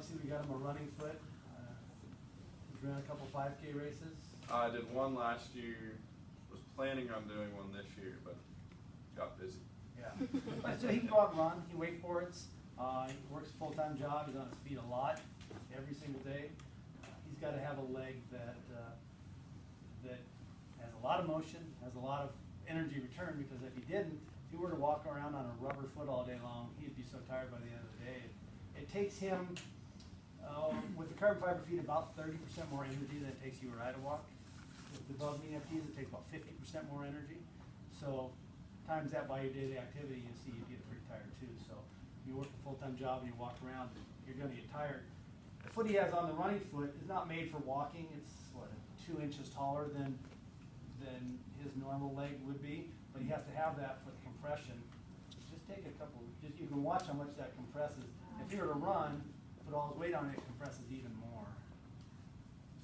obviously we got him a running foot. He's ran a couple 5K races. I did one last year. Was planning on doing one this year, but got busy. Yeah. So he can go out and run. He wakeboards. He works a full-time job. He's on his feet a lot, every single day. He's got to have a leg that that has a lot of motion, has a lot of energy return, because if he didn't, if he were to walk around on a rubber foot all day long, he'd be so tired by the end of the day. It takes him, with the carbon fiber feet, about 30% more energy than it takes you or I to walk. With the above knee FTs, it takes about 50% more energy. So times that by your daily activity, you see you get pretty tired too. So you work a full-time job and you walk around, you're going to get tired. The foot he has on the running foot is not made for walking. It's what, 2 inches taller than his normal leg would be, but he has to have that for the compression. Just take a couple, you can watch how much that compresses. If he were to run, put all his weight on it, it compresses even more.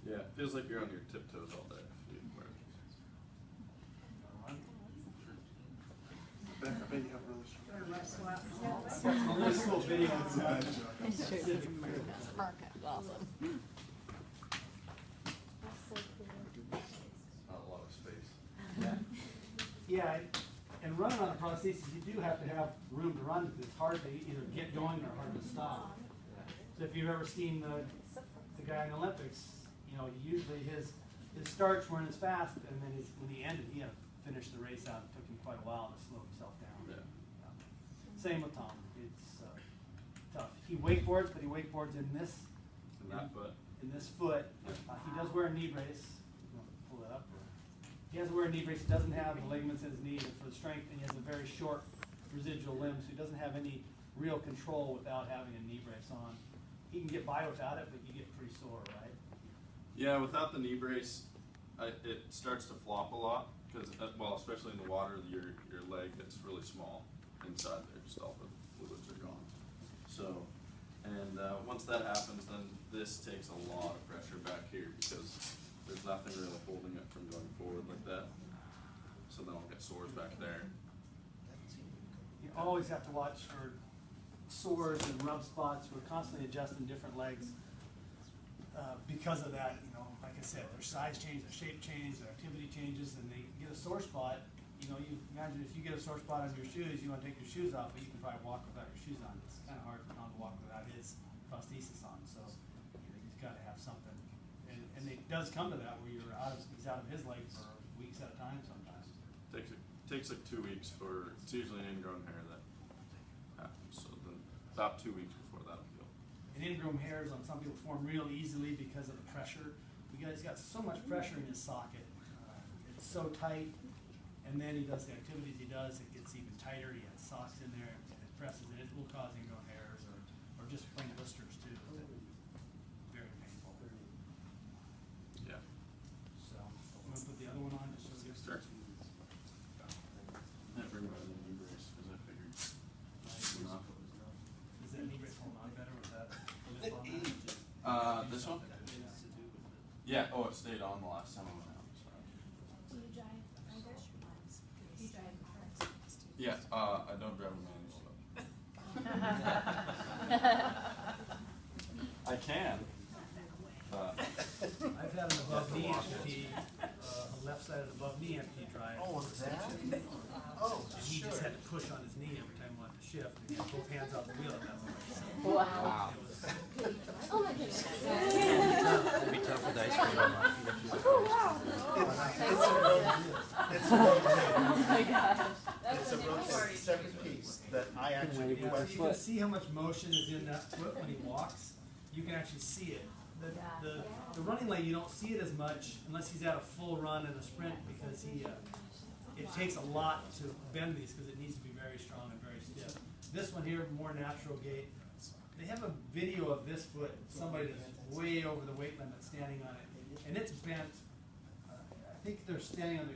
Yeah, it feels like you're on your tiptoes all day. I bet you have really strong. I've got some really cool videos. Awesome. Not a lot of space. Yeah, and running on a prosthesis, you do have to have room to run. It's hard to either get going or hard to stop. So if you've ever seen the guy in the Olympics, you know, usually his starts weren't as fast, and then when he ended, he had to finish the race out. It took him quite a while to slow himself down. Yeah. Same with Tom. It's tough. He wakeboards, but he wakeboards in this. In that foot. In this foot. He does wear a knee brace. Pull that up. He has to wear a knee brace. He doesn't have the ligaments in his knee for the strength, and he has a very short residual limb, so he doesn't have any real control without having a knee brace on. He can get by without it, but you get pretty sore, right? Yeah, without the knee brace, it starts to flop a lot because, well, especially in the water, your leg gets really small inside there. Just all the fluids are gone. So, and once that happens, then this takes a lot of pressure back here because there's nothing really holding it from going forward like that. So then I'll get sores back there. You always have to watch for sores and rub spots. We're constantly adjusting different legs because of that. You know, like I said, their size change, their shape change, their activity changes, and they get a sore spot. You know, you imagine if you get a sore spot on your shoes, you want to take your shoes off, but you can probably walk without your shoes on. It's kind of hard for Tom to walk without his prosthesis on, so he's got to have something. And it does come to that where he's out of his leg for weeks at a time sometimes. Takes like 2 weeks for, it's usually an ingrown hair that happens. So then about 2 weeks before that'll heal. And ingrown hairs on some people form real easily because of the pressure. He's got so much pressure in his socket. It's so tight, and then he does the activities he does, it gets even tighter. He has socks in there, and it presses, and it will cause ingrown hairs or just plain blisters too. Very painful. Yeah. So I'm gonna put the other one on just so we get Sure. I bring my knee brace because I figured. Enough. Is that knee brace holding on better with that? This one? Yeah. Oh, it stayed on the last time I went out. So. Do you drive either? Do you drive cars? Yeah. I don't drive a manual. I can. I've had an above knee amputee, a left sided above knee amputee drive. Oh, that? Oh, And he sure. just had to push on his knee every time he wanted to shift, and he had both hands out the wheel at that point. Wow. It was, Oh my goodness. It'd be tough with ice cream on my It's a rotating separate piece that I actually yeah, went so you can see how much motion is in that foot when he walks. You can actually see it. The running leg, you don't see it as much unless he's at a full run and a sprint, because it takes a lot to bend these because it needs to be very strong and very stiff. This one here, more natural gait. They have a video of this foot, somebody that's way over the weight limit standing on it, and it's bent. I think they're standing on their